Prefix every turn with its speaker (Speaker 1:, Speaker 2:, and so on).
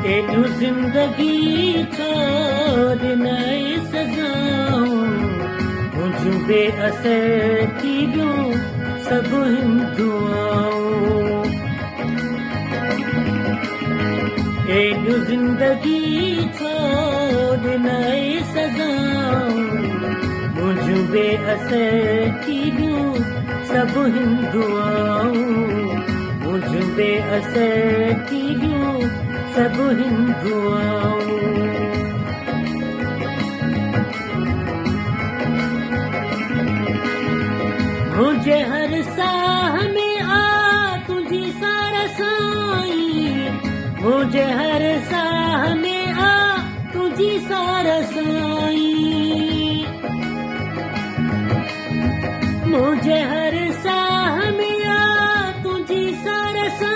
Speaker 1: तेनू जिंदगी छोड़नाई सजाऊं मुझ बेअसर थी यूं सब दुआऊं तेनू जिंदगी छोड़नाई सजाऊं मुझ बेअसर थी यूं सब दुआऊं मुझ बेअसर थी यूं सब दुआऊं मुझे हर साह में आ तुझी सारा साईं मुझे हर साह में आ तुझी सारा साईं मुझे हर